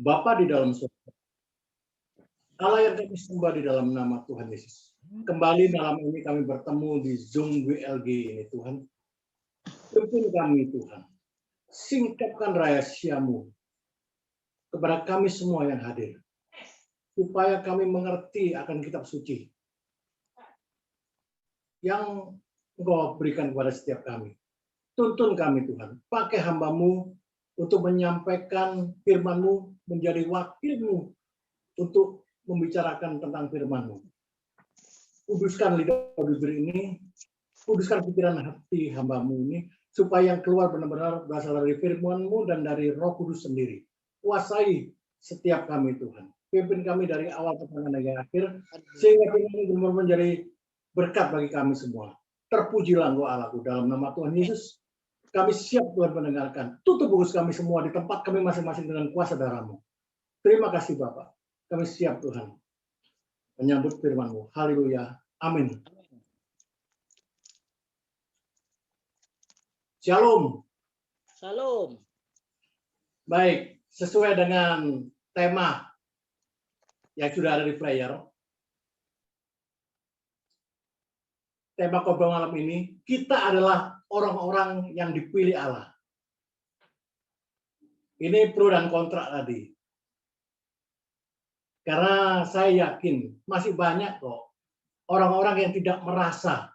Bapa di dalam surga, Allah yang kami sembah di dalam nama Tuhan Yesus. Kembali malam ini kami bertemu di Zoom WLG ini, Tuhan. Pimpin kami, Tuhan. Singkapkan rahasiamu kepada kami semua yang hadir, supaya kami mengerti akan kitab suci yang Engkau berikan kepada setiap kami. Tuntun kami, Tuhan. Pakai hamba-Mu untuk menyampaikan firman-Mu, menjadi wakil-Mu untuk membicarakan tentang firman-Mu. Kuduskan lidah bibir ini, kuduskan pikiran hati hamba-Mu ini, supaya yang keluar benar-benar berasal dari firman-Mu dan dari Roh Kudus sendiri. Kuasai setiap kami, Tuhan. Pimpin kami dari awal pertengahan hingga akhir, sehingga firman ini benar menjadi berkat bagi kami semua. Terpujilah Engkau Allahku, dalam nama Tuhan Yesus. Kami siap Tuhan mendengarkan. Tutup bungkus kami semua di tempat kami masing-masing dengan kuasa darah-Mu. Terima kasih Bapak. Kami siap Tuhan menyambut firman-Mu. Haleluya. Amin. Shalom. Shalom. Baik, sesuai dengan tema yang sudah ada di player. Tema khotbah malam ini, kita adalah orang-orang yang dipilih Allah. Ini pro dan kontra tadi. Karena saya yakin masih banyak kok orang-orang yang tidak merasa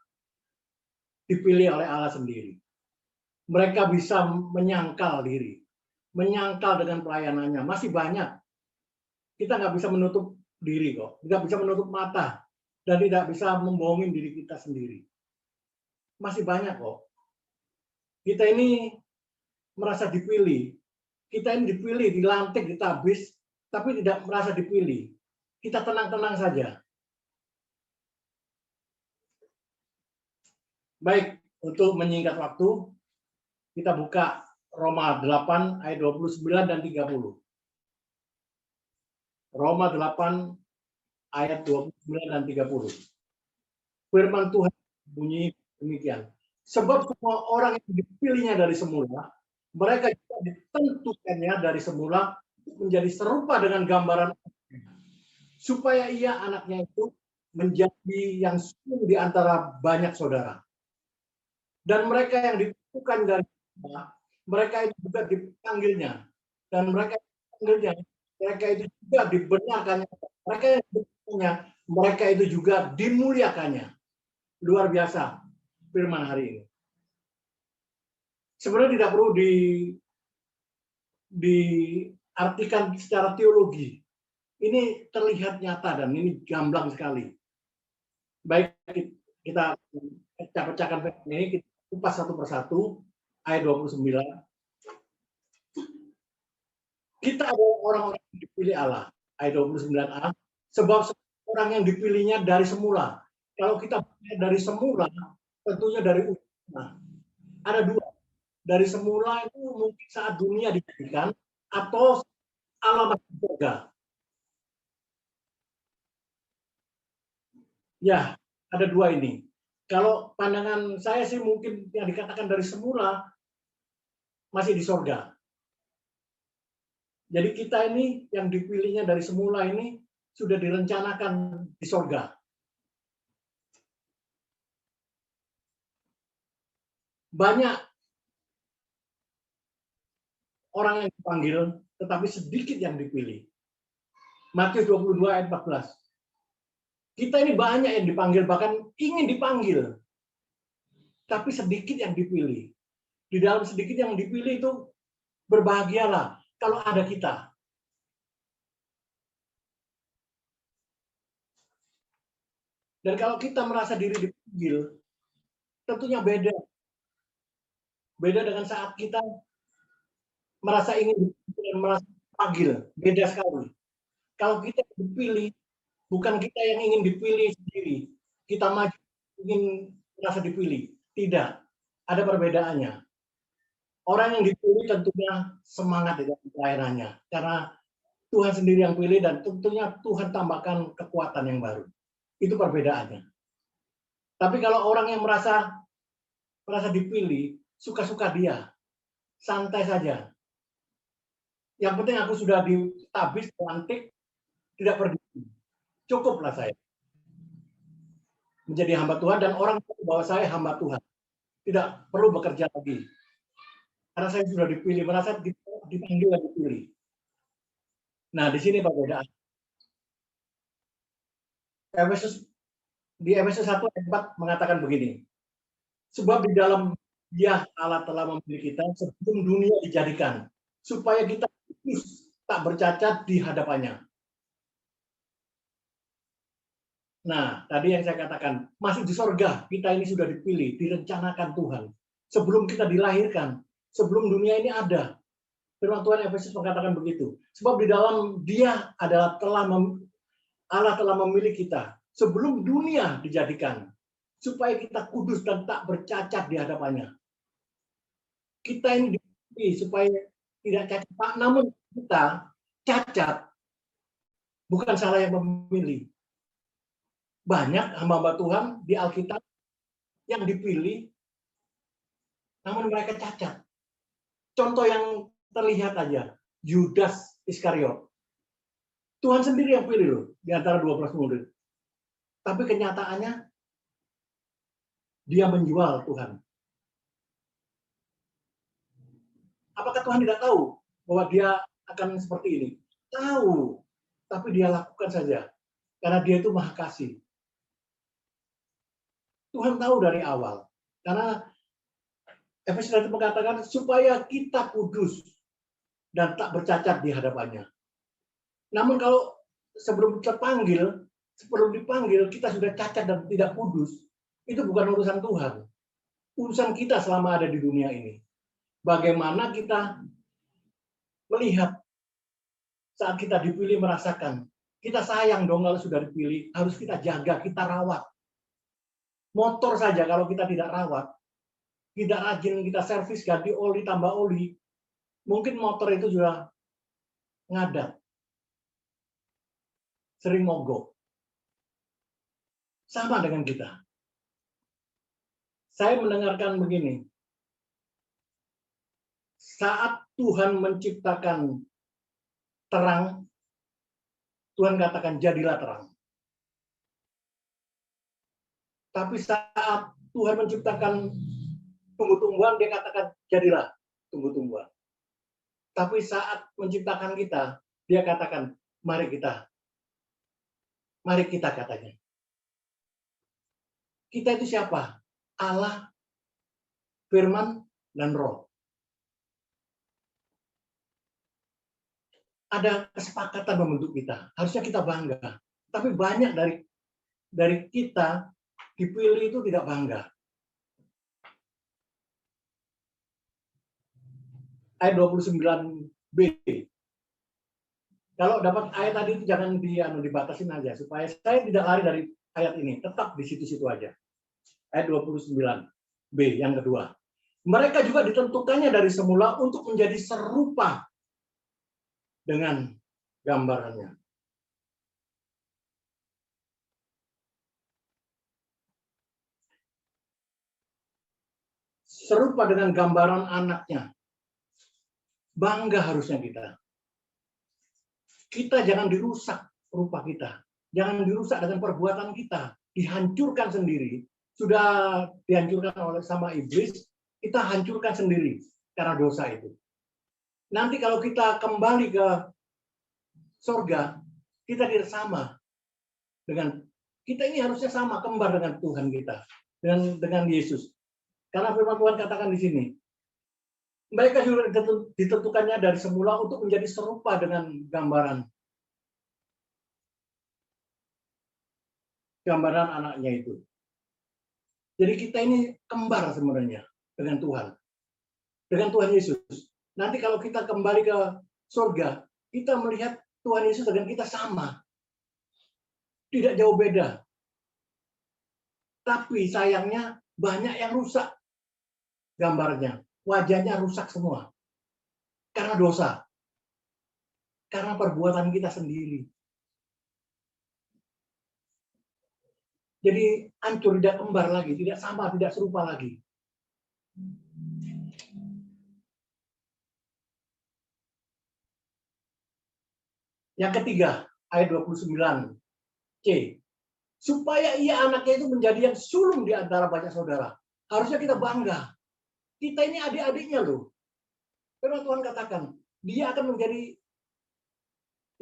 dipilih oleh Allah sendiri. Mereka bisa menyangkal diri, menyangkal dengan pelayanannya. Masih banyak. Kita nggak bisa menutup diri kok, nggak bisa menutup mata, dan tidak bisa membohongin diri kita sendiri. Masih banyak kok. Kita ini merasa dipilih. Kita ini dipilih, dilantik, ditabis, tapi tidak merasa dipilih. Kita tenang-tenang saja. Baik, untuk menyingkat waktu, kita buka Roma 8 ayat 29 dan 30. Roma 8 ayat 29 dan 30. Firman Tuhan bunyi demikian. Sebab semua orang yang dipilihnya dari semula, mereka juga ditentukannya dari semula menjadi serupa dengan gambaran supaya ia anaknya itu menjadi yang sulung di antara banyak saudara. Dan mereka yang ditentukan dari semula, mereka itu juga dipanggilnya. Dan mereka yang dipanggilnya, mereka itu juga dibenarkannya. Mereka yang dibenarkannya, mereka itu juga dimuliakannya. Luar biasa firman hari ini. Sebenarnya tidak perlu diartikan secara teologi. Ini terlihat nyata dan ini gamblang sekali. Baik, kita pecahkan firman ini, kita kupas satu persatu. Ayat 29. Kita adalah orang-orang yang dipilih Allah. Ayat 29a. Sebab orang yang dipilihnya dari semula. Kalau kita dari semula, tentunya dari utama. Ada dua. Dari semula itu mungkin saat dunia dijadikan atau Allah masih surga. Ya, ada dua ini. Kalau pandangan saya sih mungkin yang dikatakan dari semula masih di surga. Jadi kita ini yang dipilihnya dari semula ini sudah direncanakan di surga. Banyak orang yang dipanggil, tetapi sedikit yang dipilih. Matius 22 ayat 14. Kita ini banyak yang dipanggil, bahkan ingin dipanggil. Tapi sedikit yang dipilih. Di dalam sedikit yang dipilih itu, berbahagialah kalau ada kita. Dan kalau kita merasa diri dipanggil, tentunya beda. Beda dengan saat kita merasa ingin dipilih dan merasa dipanggil. Beda sekali. Kalau kita dipilih, bukan kita yang ingin dipilih sendiri. Kita maju ingin merasa dipilih. Tidak. Ada perbedaannya. Orang yang dipilih tentunya semangat di dalam pelayanannya. Karena Tuhan sendiri yang pilih dan tentunya Tuhan tambahkan kekuatan yang baru. Itu perbedaannya. Tapi kalau orang yang merasa dipilih, suka-suka dia. Santai saja. Yang penting aku sudah ditabis, pelantik, tidak pergi. Cukuplah saya menjadi hamba Tuhan dan orang tahu bahwa saya hamba Tuhan. Tidak perlu bekerja lagi. Karena saya sudah dipilih, merasa dipanggil dan dipilih. Nah, di sini perbedaan. Di Efesus 1 ayat 4 mengatakan begini. Sebab di dalam Dia Allah telah memilih kita sebelum dunia dijadikan, supaya kita tak bercacat di hadapannya. Nah, tadi yang saya katakan, masih di sorga, kita ini sudah dipilih, direncanakan Tuhan. Sebelum kita dilahirkan, sebelum dunia ini ada. Firman Tuhan Efesus mengatakan begitu. Sebab di dalam Dia adalah Allah telah memilih kita sebelum dunia dijadikan, supaya kita kudus dan tak bercacat di hadapannya. Kita ini dipilih supaya tidak cacat, namun kita cacat, bukan salah yang memilih. Banyak hamba-hamba Tuhan di Alkitab yang dipilih, namun mereka cacat. Contoh yang terlihat aja, Yudas Iskariot. Tuhan sendiri yang pilih loh, di antara 12 murid. Tapi kenyataannya, dia menjual Tuhan. Apakah Tuhan tidak tahu bahwa dia akan seperti ini? Tahu, tapi dia lakukan saja. Karena dia itu maha kasih. Tuhan tahu dari awal. Karena Efesus 1 mengatakan supaya kita kudus dan tak bercacat di hadapannya. Namun kalau sebelum dipanggil kita sudah cacat dan tidak kudus, itu bukan urusan Tuhan. Urusan kita selama ada di dunia ini. Bagaimana kita melihat saat kita dipilih, merasakan kita sayang dong kalau sudah dipilih, harus kita jaga, kita rawat. Motor saja kalau kita tidak rawat, tidak rajin kita servis, ganti oli, tambah oli, mungkin motor itu sudah ngadat, sering mogok. Sama dengan kita. Saya mendengarkan begini, saat Tuhan menciptakan terang, Tuhan katakan jadilah terang. Tapi saat Tuhan menciptakan tumbuh-tumbuhan, dia katakan jadilah tumbuh-tumbuhan. Tapi saat menciptakan kita, dia katakan mari kita katanya. Kita itu siapa? Allah, Firman, dan Roh. Ada kesepakatan membentuk kita. Harusnya kita bangga. Tapi banyak dari kita dipilih itu tidak bangga. Ayat 29b. Kalau dapat ayat tadi itu jangan dibatasin aja supaya saya tidak lari dari ayat ini, tetap di situ-situ aja. Ayat 29b yang kedua. Mereka juga ditentukannya dari semula untuk menjadi serupa dengan gambarannya. Serupa dengan gambaran anaknya. Bangga harusnya kita. Kita jangan dirusak rupa kita. Jangan dirusak dengan perbuatan kita. Dihancurkan sendiri. Sudah dihancurkan sama iblis, kita hancurkan sendiri karena dosa itu. Nanti kalau kita kembali ke surga, kita tidak sama dengan kita ini harusnya sama kembar dengan Tuhan kita, dengan Yesus. Karena firman Tuhan katakan di sini, mereka juga ditentukannya dari semula untuk menjadi serupa dengan gambaran anaknya itu. Jadi kita ini kembar sebenarnya dengan Tuhan Yesus. Nanti kalau kita kembali ke surga, kita melihat Tuhan Yesus dengan kita sama. Tidak jauh beda. Tapi sayangnya banyak yang rusak gambarnya. Wajahnya rusak semua. Karena dosa. Karena perbuatan kita sendiri. Jadi hancur, tidak kembar lagi, tidak sama, tidak serupa lagi. Yang ketiga, ayat 29 C. Supaya ia anaknya itu menjadi yang sulung di antara banyak saudara. Harusnya kita bangga. Kita ini adik-adiknya loh. Karena Tuhan katakan, dia akan menjadi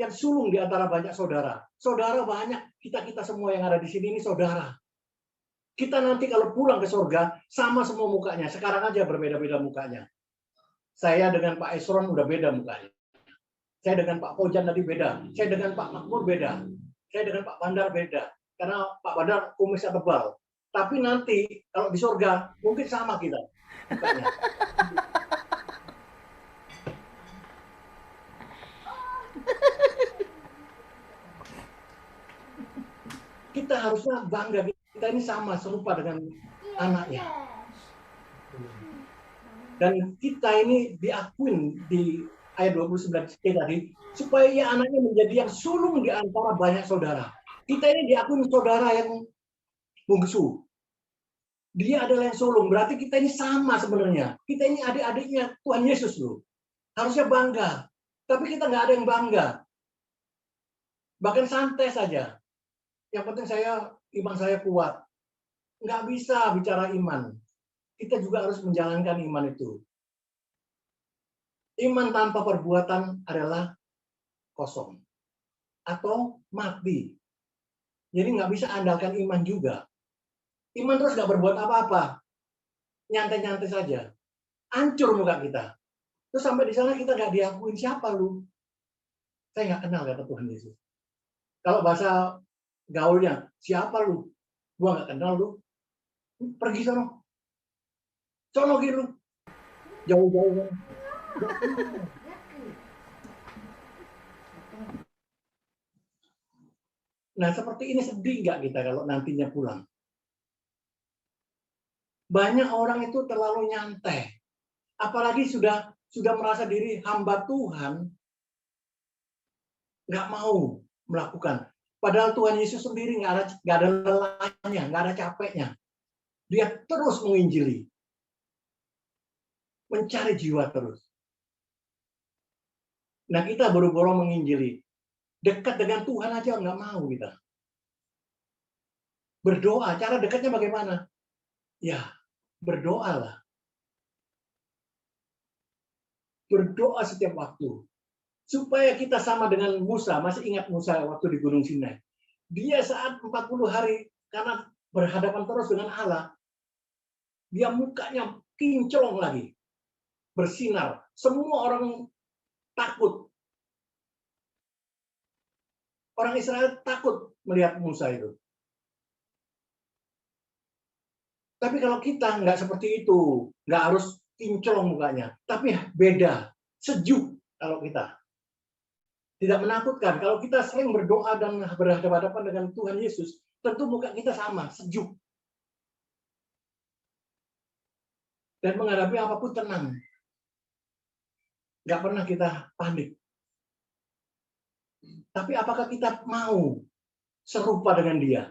yang sulung di antara banyak saudara. Saudara banyak, kita semua yang ada di sini ini saudara. Kita nanti kalau pulang ke surga, sama semua mukanya. Sekarang aja berbeda-beda mukanya. Saya dengan Pak Esron udah beda mukanya. Saya dengan Pak Pojan tadi beda. Saya dengan Pak Makmur beda. Saya dengan Pak Bandar beda. Karena Pak Bandar kumisnya tebal. Tapi nanti kalau di surga, mungkin sama kita mukanya. Kita harusnya bangga, kita ini sama, serupa dengan anaknya. Dan kita ini diakuin di ayat 29 tadi, supaya ia anaknya menjadi yang sulung di antara banyak saudara. Kita ini diakuin saudara yang bungsu. Dia adalah yang sulung, berarti kita ini sama sebenarnya. Kita ini adik-adiknya Tuhan Yesus loh. Harusnya bangga. Tapi kita nggak ada yang bangga. Bahkan santai saja. Yang penting iman saya kuat. Nggak bisa bicara iman. Kita juga harus menjalankan iman itu. Iman tanpa perbuatan adalah kosong. Atau mati. Jadi nggak bisa andalkan iman juga. Iman terus nggak berbuat apa-apa. Nyantai-nyantai saja. Hancur muka kita. Terus sampai di sana kita nggak diakuin, siapa lu? Saya nggak kenal kata Tuhan Yesus. Kalau bahasa gaulnya, siapa lu? Gua nggak kenal lu. Pergi sono. Sono gitu. Jauh-jauh. Nah, seperti ini sedih nggak kita kalau nantinya pulang? Banyak orang itu terlalu nyantai. Apalagi sudah merasa diri hamba Tuhan, nggak mau melakukan. Padahal Tuhan Yesus sendiri nggak ada lelahnya, nggak ada capeknya. Dia terus menginjili. Mencari jiwa terus. Nah, kita boro-boro menginjili. Dekat dengan Tuhan aja nggak mau kita. Berdoa, cara dekatnya bagaimana? Ya, berdoalah. Berdoa setiap waktu. Supaya kita sama dengan Musa. Masih ingat Musa waktu di Gunung Sinai? Dia saat 40 hari, karena berhadapan terus dengan Allah, dia mukanya kinclong lagi. Bersinar. Semua orang takut. Orang Israel takut melihat Musa itu. Tapi kalau kita nggak seperti itu, nggak harus kinclong mukanya. Tapi beda, sejuk kalau kita. Tidak menakutkan. Kalau kita sering berdoa dan berhadapan-hadapan dengan Tuhan Yesus, tentu muka kita sama, sejuk. Dan menghadapi apapun tenang. Nggak pernah kita panik. Tapi apakah kita mau serupa dengan dia?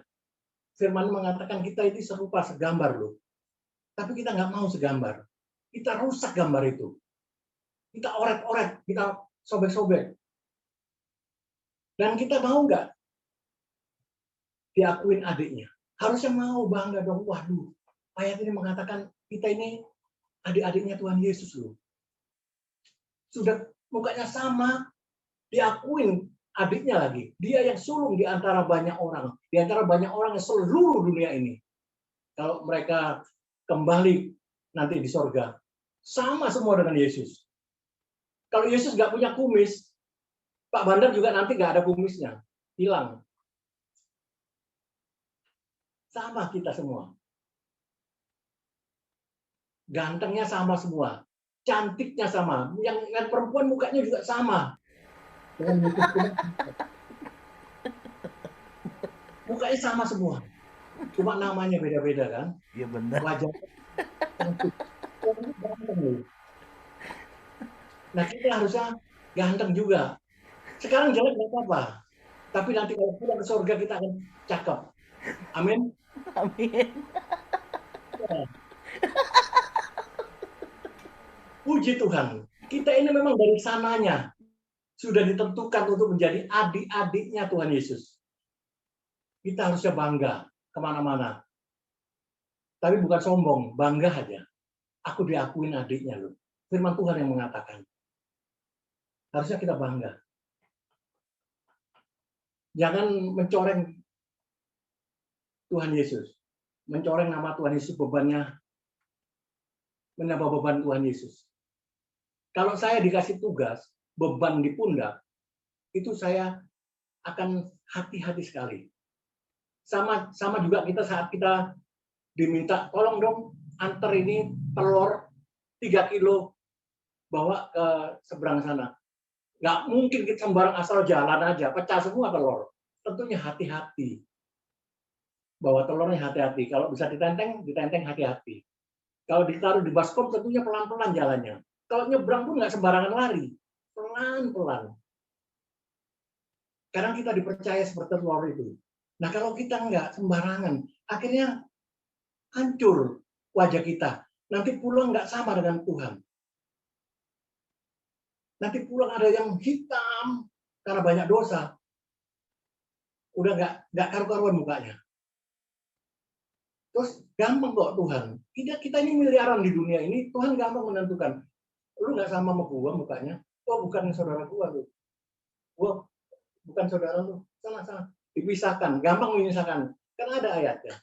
Firman mengatakan kita itu serupa, segambar loh. Tapi kita nggak mau segambar. Kita rusak gambar itu. Kita oret-oret, kita sobek-sobek. Dan kita mau nggak diakuin adiknya? Harusnya mau, bangga dong. Waduh, ayat ini mengatakan kita ini adik-adiknya Tuhan Yesus loh. Sudah mukanya sama, diakuin adiknya lagi. Dia yang sulung di antara banyak orang. Di antara banyak orang yang seluruh dunia ini. Kalau mereka kembali nanti di sorga, sama semua dengan Yesus. Kalau Yesus nggak punya kumis, Pak Bandar juga nanti nggak ada kumisnya. Hilang. Sama kita semua. Gantengnya sama semua. Cantiknya sama. Yang perempuan mukanya juga sama. Mukanya sama semua. Cuma namanya beda-beda kan? Iya benar. Wajahnya cantik. Nah, kita harusnya ganteng juga. Sekarang jelek nggak apa-apa. Tapi nanti kalau pulang ke surga kita akan cakep. Amin. Amin. Puji Tuhan. Kita ini memang dari sananya. sudah ditentukan untuk menjadi adik-adiknya Tuhan Yesus. Kita harusnya bangga kemana-mana. Tapi bukan sombong, bangga aja. Aku diakuin adiknya loh. Firman Tuhan yang mengatakan. Harusnya kita bangga. Jangan mencoreng Tuhan Yesus. Mencoreng nama Tuhan Yesus, bebannya menambah beban Tuhan Yesus. Kalau saya dikasih tugas, beban di pundak, itu saya akan hati-hati sekali. Sama juga kita saat kita diminta, tolong dong antar ini telur 3 kilo bawa ke seberang sana. Nggak mungkin kita sembarang asal jalan aja, pecah semua telur. Tentunya hati-hati. Bawa telurnya hati-hati. Kalau bisa ditenteng hati-hati. Kalau ditaruh di baskom tentunya pelan-pelan jalannya. Kalau nyebrang pun nggak sembarangan lari. Pelan-pelan. Kadang kita dipercaya seperti telur itu. Nah kalau kita nggak sembarangan, akhirnya hancur wajah kita. Nanti pulang nggak sama dengan Tuhan. Nanti pulang ada yang hitam karena banyak dosa. Udah nggak karu-karuan mukanya. Terus gampang kok Tuhan. Kita ini miliaran di dunia ini, Tuhan gampang menentukan. Lu nggak sama gua mukanya. Oh bukan saudara gua lu. Gua bukan saudara lu. Sana. Dipisahkan. Gampang memisahkan. Karena ada ayatnya.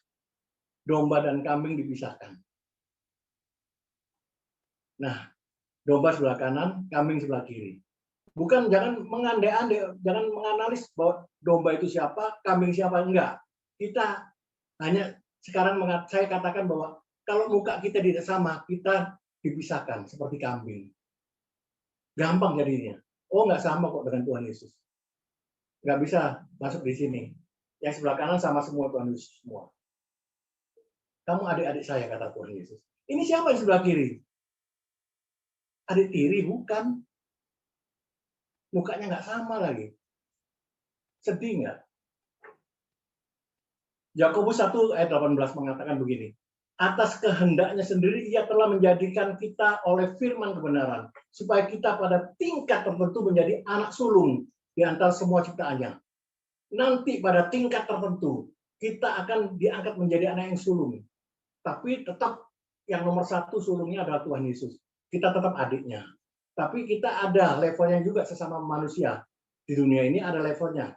Domba dan kambing dipisahkan. Nah, domba sebelah kanan, kambing sebelah kiri. Bukan jangan mengandai-andai, jangan menganalisis bahwa domba itu siapa, kambing siapa, enggak. Kita hanya sekarang saya katakan bahwa kalau muka kita tidak sama, kita dipisahkan seperti kambing. Gampang jadinya. Oh, nggak sama kok dengan Tuhan Yesus. Nggak bisa masuk di sini. Yang sebelah kanan sama semua Tuhan Yesus semua. Kamu adik-adik saya, kata Tuhan Yesus. Ini siapa yang sebelah kiri? Adik tiri, bukan. Mukanya nggak sama lagi. Sedih nggak? Yakobus 1 ayat 18 mengatakan begini. Atas kehendaknya sendiri ia telah menjadikan kita oleh firman kebenaran. Supaya kita pada tingkat tertentu menjadi anak sulung di antara semua ciptaannya. Nanti pada tingkat tertentu kita akan diangkat menjadi anak yang sulung. Tapi tetap yang nomor 1 sulungnya adalah Tuhan Yesus. Kita tetap adiknya. Tapi kita ada levelnya juga sesama manusia. Di dunia ini ada levelnya.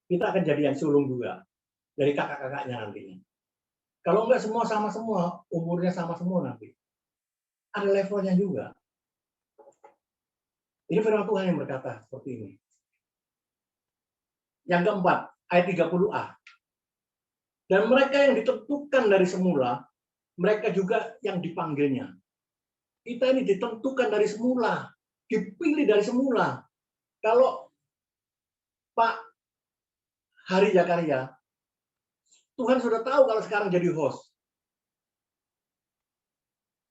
Kita akan jadi yang sulung juga. Dari kakak-kakaknya nantinya. Kalau enggak semua sama semua, umurnya sama semua nanti. Ada levelnya juga. Ini firman Tuhan yang berkata seperti ini. Yang keempat, ayat 30a. Dan mereka yang ditentukan dari semula, mereka juga yang dipanggilnya. Kita ini ditentukan dari semula, dipilih dari semula. Kalau Pak Hari Zakaria, Tuhan sudah tahu kalau sekarang jadi host.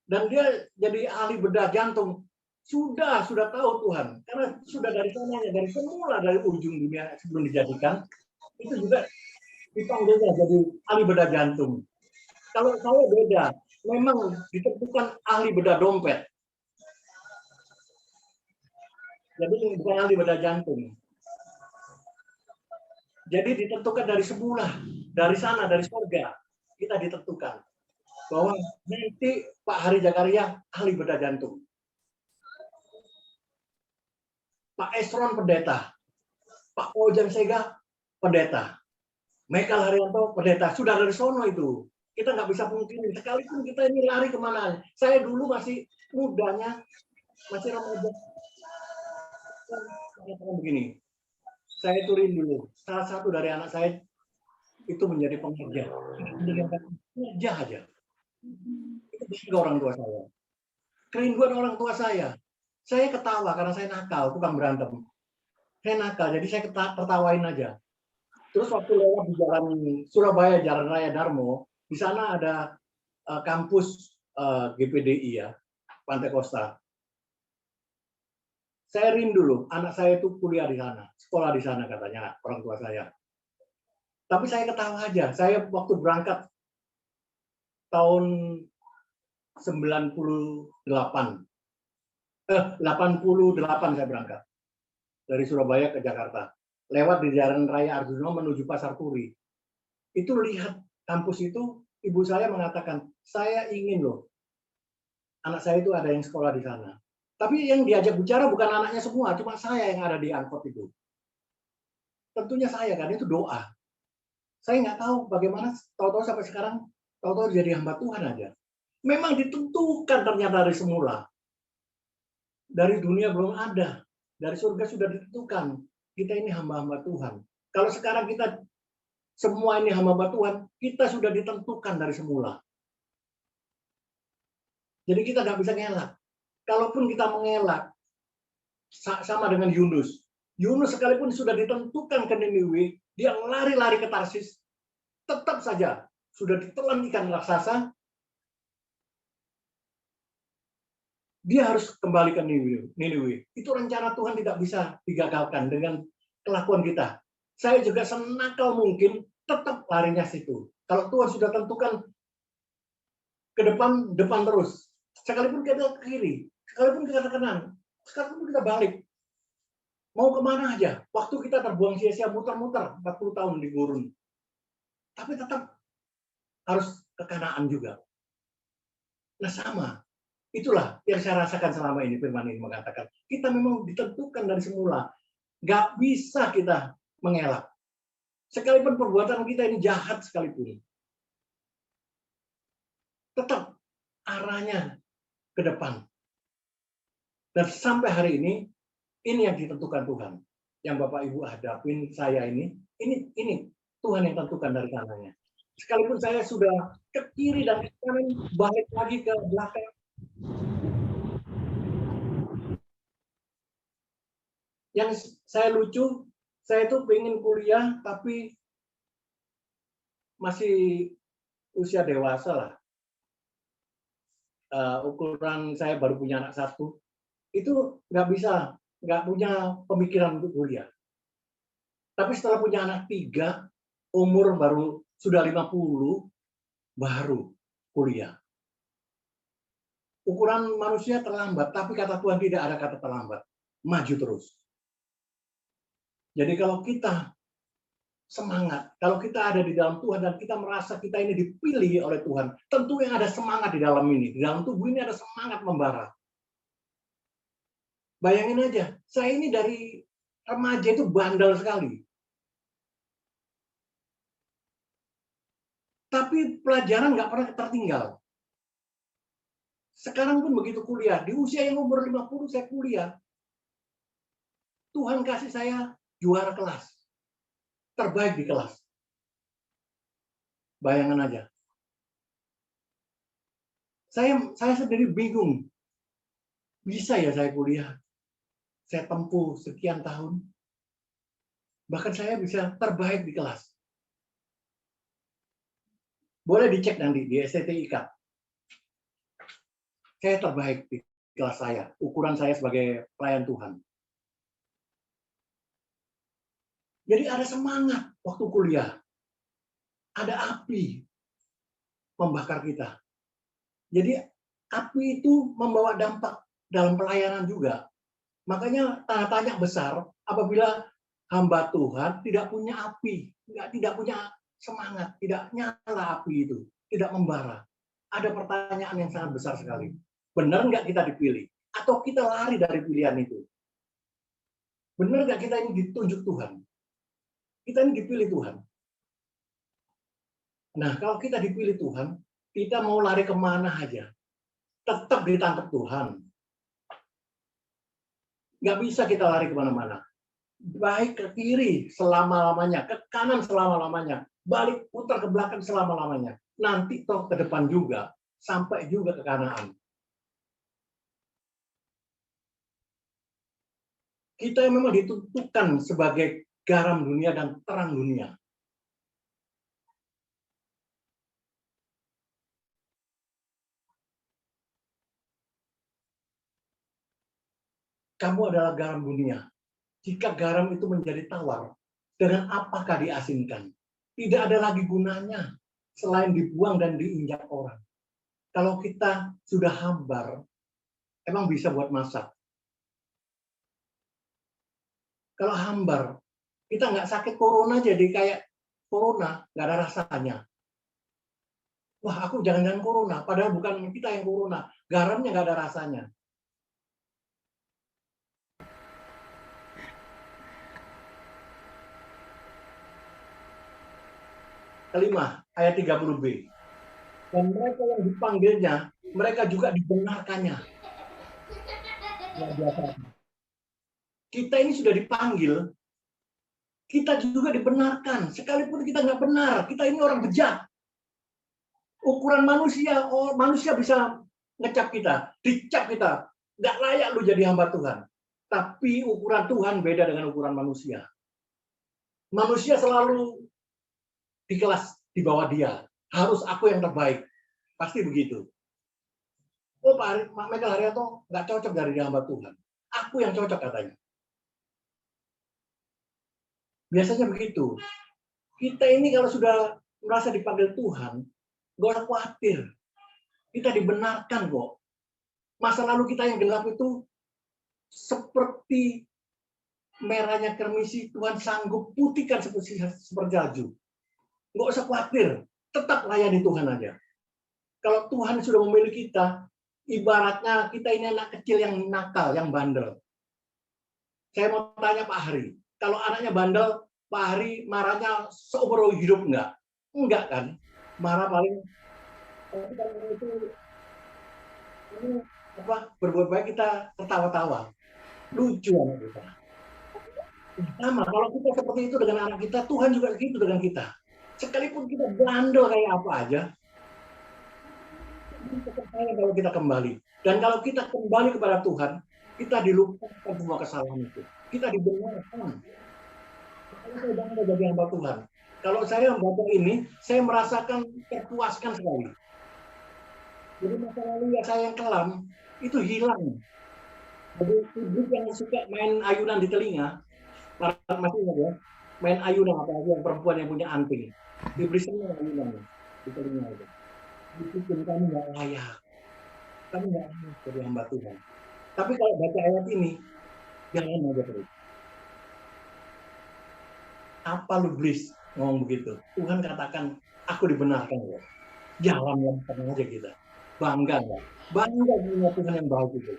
Dan dia jadi ahli bedah jantung. Sudah tahu Tuhan. Karena sudah dari sananya, dari semula, dari ujung dunia sebelum dijadikan, itu juga dipanggilnya jadi ahli bedah jantung. Kalau saya beda, memang ditentukan ahli bedah dompet. Jadi bukan ahli bedah jantung. Jadi ditentukan dari semula, dari sana, dari surga. Kita ditentukan bahwa nanti Pak Hari Zakaria ahli bedah jantung. Pak Esron pendeta. Pak Ojan Sega pendeta. Michael Haryanto pendeta. Sudah dari sono itu. Kita nggak bisa pungkiri. Sekalipun kita ini lari kemana. Saya dulu masih mudanya, masih remaja. Saya begini. Saya turin dulu. Salah satu dari anak saya itu menjadi pengerja. Pengerja aja. Itu bangga orang tua saya. Kerinduan orang tua saya. Saya ketawa karena saya nakal, tukang berantem. Saya nakal, jadi saya tertawain aja. Terus waktu lewat di jalan Surabaya, Jalan Raya Darmo, di sana ada kampus GPDI ya, Pantai Kosta. Saya rindu loh, anak saya itu kuliah di sana, sekolah di sana katanya orang tua saya. Tapi saya ketawa aja. Saya waktu berangkat tahun 88 saya berangkat. dari Surabaya ke Jakarta. Lewat di Jalan Raya Arjuna menuju Pasar Turi. Itu lihat kampus itu, ibu saya mengatakan, saya ingin loh, anak saya itu ada yang sekolah di sana. Tapi yang diajak bicara bukan anaknya semua, cuma saya yang ada di angkot itu. Tentunya saya kan, itu doa. Saya nggak tahu bagaimana, tahu-tahu sampai sekarang, tahu-tahu jadi hamba Tuhan aja. Memang ditentukan ternyata dari semula. Dari dunia belum ada. Dari surga sudah ditentukan. Kita ini hamba-hamba Tuhan. Kalau sekarang kita semua ini hamba-hamba Tuhan, kita sudah ditentukan dari semula. Jadi kita nggak bisa ngelak. Kalaupun kita mengelak, sama dengan Yunus. Yunus sekalipun sudah ditentukan ke Niniwe, dia lari-lari ke Tarsis, tetap saja sudah ditelan ikan raksasa, dia harus kembali ke Niniwe. Itu rencana Tuhan tidak bisa digagalkan dengan kelakuan kita. Saya juga senakal mungkin tetap larinya situ. Kalau Tuhan sudah tentukan ke depan, depan terus. Sekalipun kita ke kiri, sekalipun kita ke kanan, sekalipun kita balik. Mau kemana aja? Waktu kita terbuang sia-sia muter-muter 40 tahun di gurun. Tapi tetap harus ke Kanaan juga. Nah sama. Itulah yang saya rasakan selama ini, firman ini mengatakan. Kita memang ditentukan dari semula. Nggak bisa kita mengelak. Sekalipun perbuatan kita ini jahat sekalipun. Tetap arahnya ke depan. Dan sampai hari ini yang ditentukan Tuhan. Yang Bapak Ibu hadapin saya ini Tuhan yang tentukan dari kanannya. Sekalipun saya sudah ke kiri dan ke kanan, balik lagi ke belakang. Yang saya lucu, saya itu pengen kuliah, tapi masih usia dewasa lah. Ukuran saya baru punya anak satu, itu nggak punya pemikiran untuk kuliah. Tapi setelah punya anak 3, umur baru sudah 50, baru kuliah. Ukuran manusia terlambat, tapi kata Tuhan tidak ada kata terlambat. Maju terus. Jadi kalau kita semangat, kalau kita ada di dalam Tuhan dan kita merasa kita ini dipilih oleh Tuhan, tentu yang ada semangat di dalam ini. Di dalam tubuh ini ada semangat membara. Bayangin aja, saya ini dari remaja itu bandel sekali. Tapi pelajaran nggak pernah tertinggal. Sekarang pun begitu kuliah, di usia yang umur 50 saya kuliah. Tuhan kasih saya juara kelas. Terbaik di kelas. Bayangan aja. Saya sendiri bingung. Bisa ya saya kuliah? Saya tempuh sekian tahun. Bahkan saya bisa terbaik di kelas. Boleh dicek nanti di STTIK. Saya terbaik di kelas saya. Ukuran saya sebagai pelayan Tuhan. Jadi ada semangat waktu kuliah. Ada api membakar kita. Jadi api itu membawa dampak dalam pelayanan juga. Makanya tanda tanya besar apabila hamba Tuhan tidak punya api, tidak punya semangat, tidak nyala api itu, tidak membara. Ada pertanyaan yang sangat besar sekali. Benar nggak kita dipilih? Atau kita lari dari pilihan itu? Benar nggak kita ini ditunjuk Tuhan? Kita ini dipilih Tuhan. Nah, kalau kita dipilih Tuhan, kita mau lari kemana aja, tetap ditangkap Tuhan. Nggak bisa kita lari kemana-mana. Baik ke kiri selama-lamanya, ke kanan selama-lamanya, balik putar ke belakang selama-lamanya. Nanti toh ke depan juga, sampai juga ke Kanaan. Kita yang memang ditentukan sebagai garam dunia dan terang dunia. Kamu adalah garam dunia. Jika garam itu menjadi tawar, dengan apakah diasinkan? Tidak ada lagi gunanya selain dibuang dan diinjak orang. Kalau kita sudah hambar, emang bisa buat masak? Kalau hambar, kita nggak sakit corona jadi kayak corona, nggak ada rasanya. Wah, aku jangan-jangan corona, padahal bukan kita yang corona. Garamnya nggak ada rasanya. Kelima, ayat 30b. Dan mereka yang dipanggilnya, mereka juga dibenarkannya. Kita ini sudah dipanggil, kita juga dibenarkan. Sekalipun kita nggak benar, kita ini orang bejat. Ukuran manusia, manusia bisa ngecap kita, dicap kita. Nggak layak lu jadi hamba Tuhan. Tapi ukuran Tuhan beda dengan ukuran manusia. Manusia selalu di kelas di bawah dia. Harus aku yang terbaik. Pasti begitu. Oh, Pak Michael Haryanto nggak cocok dari hamba Tuhan. Aku yang cocok katanya. Biasanya begitu. Kita ini kalau sudah merasa dipanggil Tuhan, nggak usah khawatir. Kita dibenarkan kok. Masa lalu kita yang gelap itu seperti merahnya kermisi, Tuhan sanggup putihkan seperti salju. Nggak usah khawatir. Tetap layani Tuhan aja. Kalau Tuhan sudah memilih kita, ibaratnya kita ini anak kecil yang nakal, yang bandel. Saya mau tanya Pak Hari, kalau anaknya bandel, Pak Hari marahnya seumur hidup enggak? Enggak kan? Marah paling kalau itu ini apa berbuat baik kita tertawa-tawa. Lucu anak kita. Sama, kalau kita seperti itu dengan anak kita, Tuhan juga gitu dengan kita. Sekalipun kita bandel kayak apa aja, kalau kita kembali. Dan kalau kita kembali kepada Tuhan, kita dilupakan semua kesalahan itu. Kita dibenarkan. Saya bangga jadi hamba Tuhan. Kalau saya membaca ini, saya merasakan terpuaskan sekali. Jadi masa lalu yang saya yang kelam, itu hilang. Jadi ibu yang suka main ayunan di telinga, masih ingat ya, main ayunan apalagi yang perempuan yang punya anting. Diberi semua ayunan di telinga itu. Itu kamu nggak layak. Kamu nggak layak jadi hamba Tuhan. Tapi kalau baca ayat ini, jangan aja terus. Apa lu iblis ngomong begitu? Tuhan katakan, aku dibenarkan ya. Jalan yang tenang aja kita. Bangga ya. Bangga punya Tuhan yang baik itu.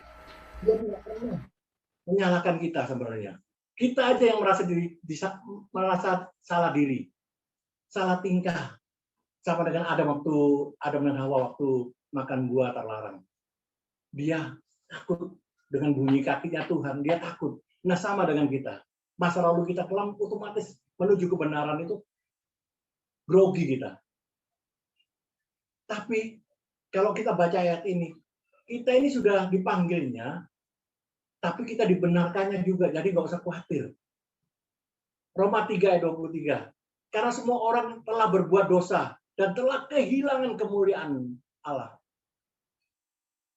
Dia tidak pernah menyalahkan kita sebenarnya. Kita aja yang merasa salah diri. Salah tingkah. Sama dengan Adam dan Hawa waktu makan buah terlarang. Dia takut dengan bunyi kakinya Tuhan. Dia takut. Nah, sama dengan kita. Masa lalu kita kelam, otomatis menuju kebenaran itu grogi kita. Tapi kalau kita baca ayat ini, kita ini sudah dipanggilnya, tapi kita dibenarkannya juga, jadi nggak usah khawatir. Roma 3 ayat 23. Karena semua orang telah berbuat dosa dan telah kehilangan kemuliaan Allah.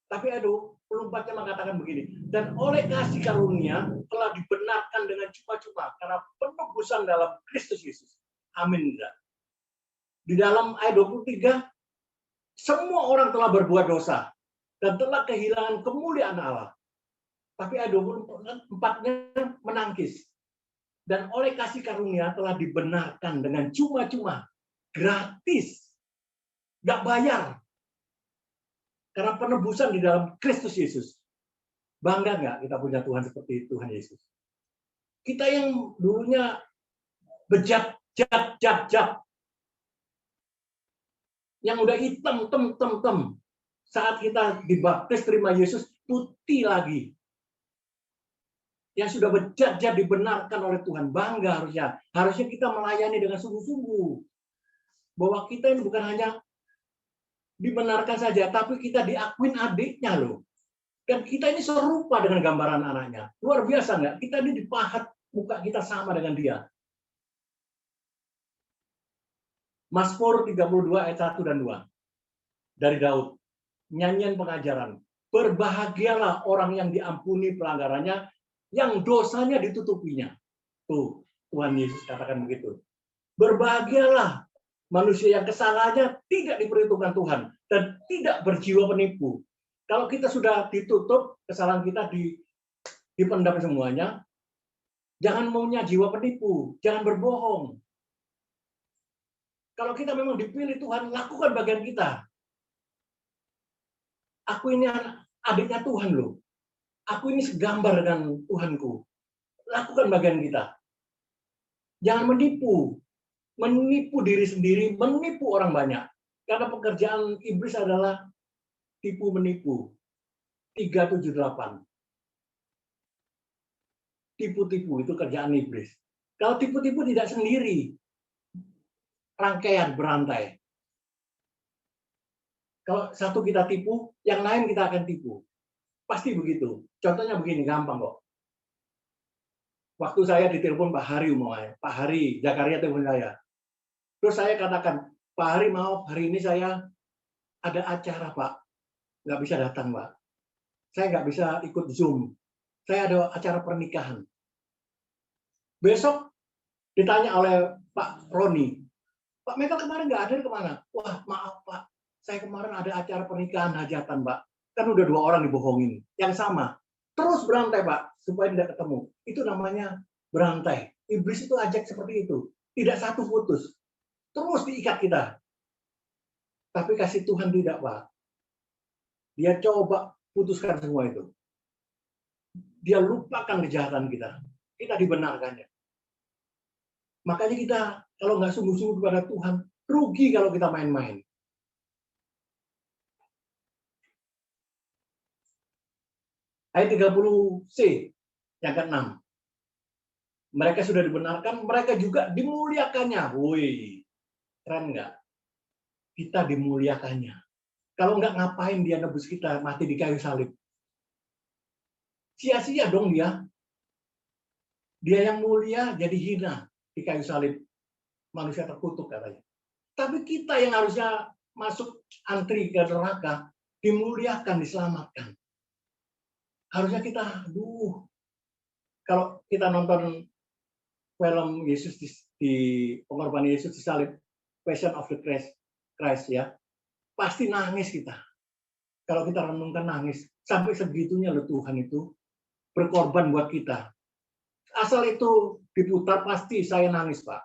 Tapi 24-nya mengatakan begini, dan oleh kasih karunia telah dibenarkan dengan cuma-cuma karena penebusan dalam Kristus Yesus. Amin. Di dalam ayat 23, semua orang telah berbuat dosa dan telah kehilangan kemuliaan Allah. Tapi ayat 24-nya menangkis. Dan oleh kasih karunia telah dibenarkan dengan cuma-cuma, gratis, nggak bayar. Karena penebusan di dalam Kristus Yesus. Bangga nggak kita punya Tuhan seperti Tuhan Yesus? Kita yang dulunya bejat, jat, yang udah hitam, tem. Saat kita dibaptis terima Yesus, putih lagi. Yang sudah bejat dibenarkan oleh Tuhan. Bangga harusnya. Harusnya kita melayani dengan sungguh-sungguh. Bahwa kita ini bukan hanya dibenarkan saja, tapi kita diakuin adiknya loh. Dan kita ini serupa dengan gambaran anaknya. Luar biasa nggak? Kita ini dipahat muka kita sama dengan dia. Mazmur 32 ayat 1 dan 2. Dari Daud. Nyanyian pengajaran. Berbahagialah orang yang diampuni pelanggarannya, yang dosanya ditutupinya. Tuh, Tuhan Yesus katakan begitu. Berbahagialah manusia yang kesalahannya tidak diperhitungkan Tuhan dan tidak berjiwa penipu. Kalau kita sudah ditutup, kesalahan kita dipendam semuanya, Jangan maunya jiwa penipu, jangan berbohong. Kalau kita memang dipilih Tuhan, lakukan bagian kita. Aku ini adiknya Tuhan loh. Aku ini segambar dengan Tuhanku. Lakukan bagian kita. Jangan menipu. Menipu diri sendiri, menipu orang banyak. Karena pekerjaan iblis adalah tipu menipu. 378. Tipu-tipu itu kerjaan iblis. Kalau tipu-tipu tidak sendiri, rangkaian berantai. Kalau satu kita tipu, yang lain kita akan tipu. Pasti begitu. Contohnya begini, gampang kok. Waktu saya ditelepon Pak Hari umumnya, Pak Hari, Zakaria telepon saya. Terus saya katakan, Pak Hari maaf, hari ini saya ada acara Pak, nggak bisa datang Pak. Saya nggak bisa ikut Zoom. Saya ada acara pernikahan. Besok ditanya oleh Pak Roni, Pak Michael kemarin nggak hadir kemana? Wah maaf Pak, saya kemarin ada acara pernikahan hajatan Pak. Kan udah 2 orang dibohongin. Yang sama. Terus berantai Pak, supaya tidak ketemu. Itu namanya berantai. Iblis itu ajak seperti itu. Tidak satu putus. Terus diikat kita. Tapi kasih Tuhan tidak Pak. Dia coba putuskan semua itu. Dia lupakan kejahatan kita. Kita dibenarkannya. Makanya kita kalau nggak sungguh-sungguh kepada Tuhan, rugi kalau kita main-main. Ayat 30C yang ke-6. Mereka sudah dibenarkan, mereka juga dimuliakannya. Woi, keren nggak? Kita dimuliakannya. Kalau nggak ngapain dia nebus kita mati di kayu salib? Sia-sia dong dia. Dia yang mulia jadi hina di kayu salib. Manusia terkutuk katanya. Tapi kita yang harusnya masuk antri ke neraka, dimuliakan, diselamatkan. Harusnya kita, kalau kita nonton film Yesus di pengorbanan Yesus di salib, Passion of the Christ ya, pasti nangis kita. Kalau kita renungkan nangis, sampai segitunya loh Tuhan itu berkorban buat kita. Asal itu diputar pasti saya nangis Pak.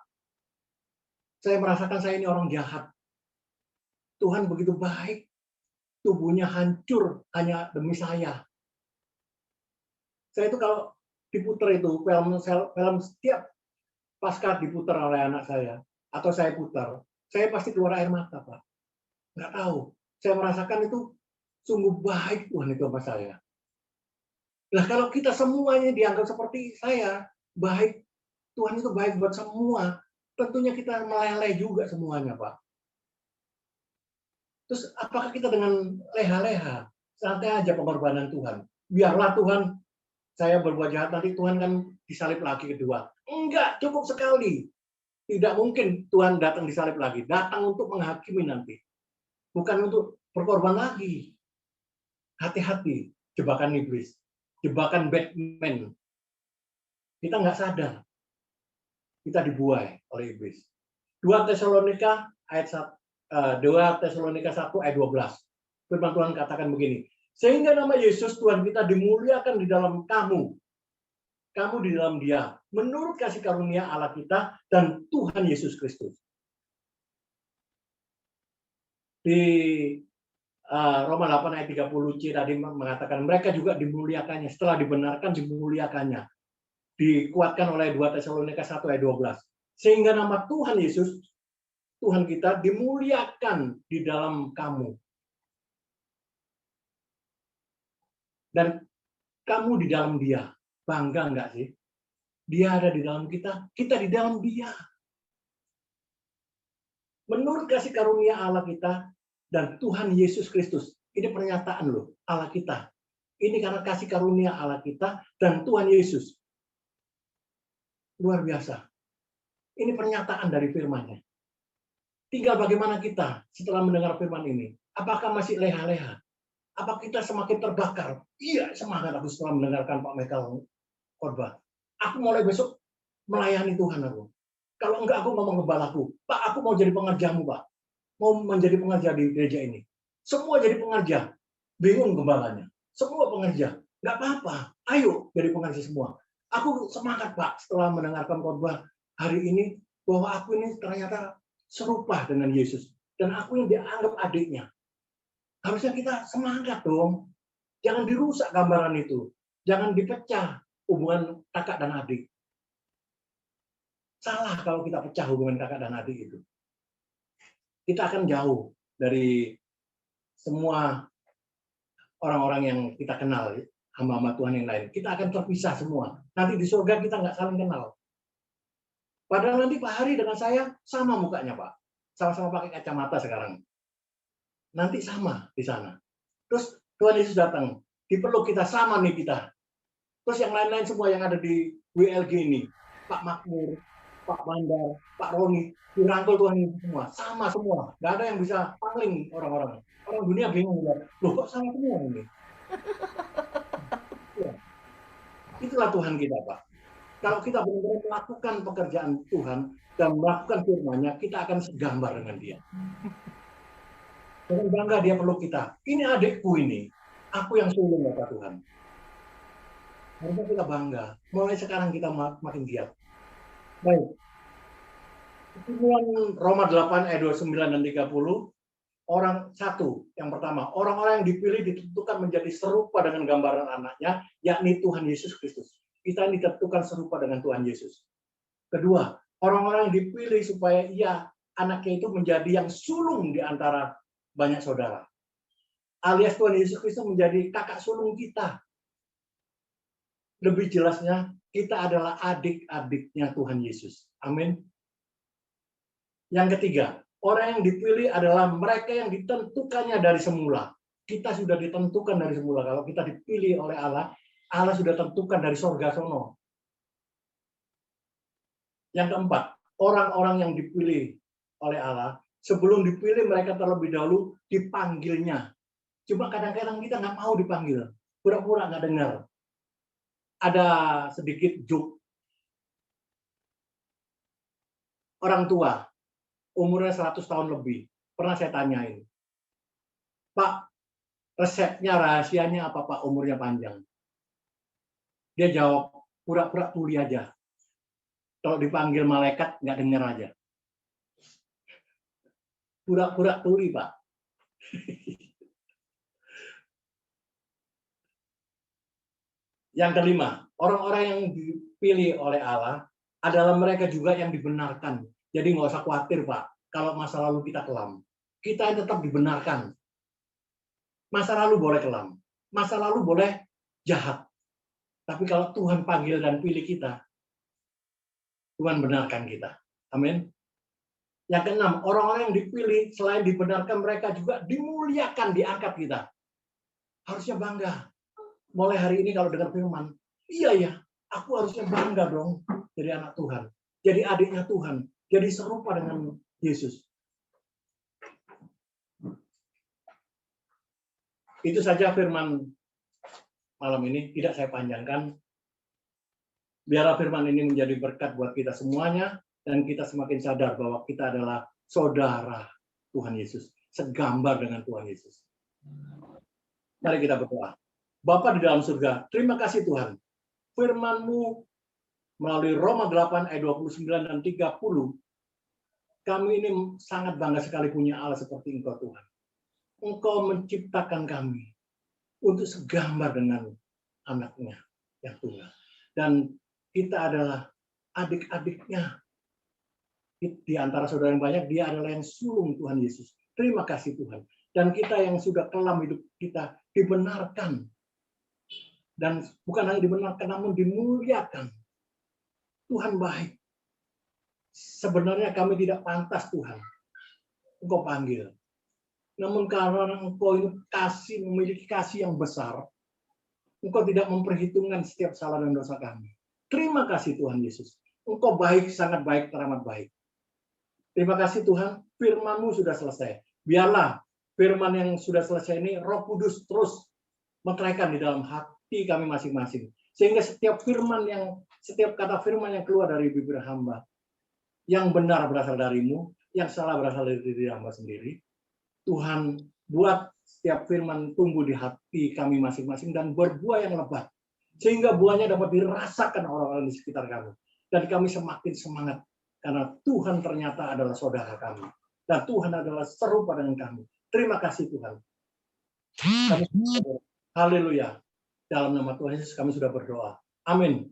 Saya merasakan saya ini orang jahat. Tuhan begitu baik, tubuhnya hancur hanya demi saya. Saya itu kalau diputar itu film setiap pasca diputar oleh anak saya atau saya putar, saya pasti keluar air mata Pak. Nggak tahu. Saya merasakan itu sungguh baik Tuhan itu sama saya. Nah kalau kita semuanya dianggap seperti saya, baik, Tuhan itu baik buat semua, tentunya kita meleleh juga semuanya Pak. Terus apakah kita dengan leha-leha, santai aja pengorbanan Tuhan. Biarlah Tuhan, saya berbuat jahat, nanti Tuhan kan disalib lagi kedua. Enggak, cukup sekali. Tidak mungkin Tuhan datang disalib lagi. Datang untuk menghakimi nanti. Bukan untuk berkorban lagi. Hati-hati, jebakan iblis. Jebakan Batman. Kita nggak sadar. Kita dibuai oleh iblis. 2 Tesalonika ayat 2 Tesalonika 1 ayat 12. Firman Tuhan katakan begini. Sehingga nama Yesus Tuhan kita dimuliakan di dalam kamu. Kamu di dalam Dia. Menurut kasih karunia Allah kita dan Tuhan Yesus Kristus. Di Roma 8 ayat 30C tadi mengatakan mereka juga dimuliakannya. Setelah dibenarkan dimuliakannya. Dikuatkan oleh 2 Tesalonika 1 ayat 12. Sehingga nama Tuhan Yesus, Tuhan kita dimuliakan di dalam kamu. Dan kamu di dalam Dia. Bangga enggak sih? Dia ada di dalam kita, kita di dalam Dia. Menurut kasih karunia Allah kita dan Tuhan Yesus Kristus. Ini pernyataan loh, Allah kita. Ini karena kasih karunia Allah kita dan Tuhan Yesus. Luar biasa. Ini pernyataan dari firman-Nya. Tinggal bagaimana kita setelah mendengar firman ini. Apakah masih leha-leha? Apa kita semakin terbakar? Iya, semangat aku setelah mendengarkan Pak Michael khotbah. Aku mulai besok melayani Tuhan aku. Kalau enggak aku ngomong gembalaku, Pak aku mau jadi pengerjamu Pak. Mau menjadi pengerja di gereja ini. Semua jadi pengerja. Bingung gembalanya. Semua pengerja. Enggak apa-apa. Ayo jadi pengerja semua. Aku semangat, Pak, setelah mendengarkan khotbah hari ini, bahwa aku ini ternyata serupa dengan Yesus. Dan aku yang dianggap adiknya. Harusnya kita semangat dong. Jangan dirusak gambaran itu. Jangan dipecah hubungan kakak dan adik. Salah kalau kita pecah hubungan kakak dan adik itu. Kita akan jauh dari semua orang-orang yang kita kenal, hamba-hamba Tuhan yang lain. Kita akan terpisah semua. Nanti di surga kita nggak saling kenal. Padahal nanti Pak Hari dengan saya sama mukanya, Pak. Sama-sama pakai kacamata sekarang. Nanti sama di sana. Terus Tuhan Yesus datang. Dipeluk kita, sama nih kita. Terus yang lain-lain semua yang ada di WLG ini. Pak Makmur, Pak Bandar, Pak Roni, dirangkul Tuhan Yesus semua. Sama semua. Nggak ada yang bisa paling orang-orang. Orang dunia bingung. Loh kok sama semua ini? Ya. Itulah Tuhan kita, Pak. Kalau kita benar-benar melakukan pekerjaan Tuhan dan melakukan firman-Nya, kita akan segambar dengan Dia. Dengan bangga Dia peluk kita. Ini adikku ini. Aku yang sulung, kata Tuhan. Harusnya kita bangga. Mulai sekarang kita makin giat. Baik. Kesimpulan Roma 8 ayat 29 dan 30. Orang satu, yang pertama, orang-orang yang dipilih ditentukan menjadi serupa dengan gambaran anaknya, yakni Tuhan Yesus Kristus. Kita ditentukan serupa dengan Tuhan Yesus. Kedua, orang-orang yang dipilih supaya anaknya itu menjadi yang sulung di antara banyak saudara. Alias Tuhan Yesus Kristus menjadi kakak sulung kita. Lebih jelasnya, kita adalah adik-adiknya Tuhan Yesus. Amin. Yang ketiga, orang yang dipilih adalah mereka yang ditentukannya dari semula. Kita sudah ditentukan dari semula. Kalau kita dipilih oleh Allah, Allah sudah tentukan dari sorga sono. Yang keempat, orang-orang yang dipilih oleh Allah, sebelum dipilih mereka terlebih dahulu dipanggilnya. Cuma kadang-kadang kita nggak mau dipanggil, pura-pura nggak dengar. Ada sedikit joke. Orang tua, umurnya 100 tahun lebih, pernah saya tanyain, Pak, resepnya, rahasianya apa Pak, umurnya panjang? Dia jawab, pura-pura tuli aja. Kalau dipanggil malaikat, nggak dengar aja. Pura-pura tuli, Pak. Yang kelima, orang-orang yang dipilih oleh Allah adalah mereka juga yang dibenarkan. Jadi nggak usah khawatir, Pak, kalau masa lalu kita kelam. Kita tetap dibenarkan. Masa lalu boleh kelam. Masa lalu boleh jahat. Tapi kalau Tuhan panggil dan pilih kita, Tuhan benarkan kita. Amin. Yang keenam, orang-orang yang dipilih selain dibenarkan, mereka juga dimuliakan, diangkat kita. Harusnya bangga. Mulai hari ini kalau dengar firman, iya ya, aku harusnya bangga dong jadi anak Tuhan. Jadi adiknya Tuhan. Jadi serupa dengan Yesus. Itu saja firman malam ini. Tidak saya panjangkan. Biarlah firman ini menjadi berkat buat kita semuanya. Dan kita semakin sadar bahwa kita adalah saudara Tuhan Yesus. Segambar dengan Tuhan Yesus. Mari kita berdoa. Bapa di dalam surga, terima kasih Tuhan. Firman-Mu melalui Roma 8 ayat 29 dan 30. Kami ini sangat bangga sekali punya Allah seperti Engkau Tuhan. Engkau menciptakan kami untuk segambar dengan anaknya yang tunggal. Dan kita adalah adik-adiknya. Di antara saudara yang banyak, dia adalah yang sulung Tuhan Yesus. Terima kasih Tuhan. Dan kita yang sudah kelam hidup kita dibenarkan. Dan bukan hanya dibenarkan, namun dimuliakan. Tuhan baik. Sebenarnya kami tidak pantas Tuhan. Engkau panggil. Namun karena Engkau ini memiliki kasih yang besar, Engkau tidak memperhitungkan setiap salah dan dosa kami. Terima kasih Tuhan Yesus. Engkau baik, sangat baik, teramat baik. Terima kasih Tuhan, firman-Mu sudah selesai. Biarlah firman yang sudah selesai ini, Roh Kudus terus meteraikan di dalam hati kami masing-masing. Sehingga setiap kata firman yang keluar dari bibir hamba, yang benar berasal dari-Mu, yang salah berasal dari diri hamba sendiri. Tuhan, buat setiap firman tumbuh di hati kami masing-masing dan berbuah yang lebat. sehingga buahnya dapat dirasakan orang-orang di sekitar kami. Dan kami semakin semangat, karena Tuhan ternyata adalah saudara kami. Dan Tuhan adalah serupa dengan kami. Terima kasih Tuhan. Haleluya. Dalam nama Tuhan Yesus kami sudah berdoa. Amin.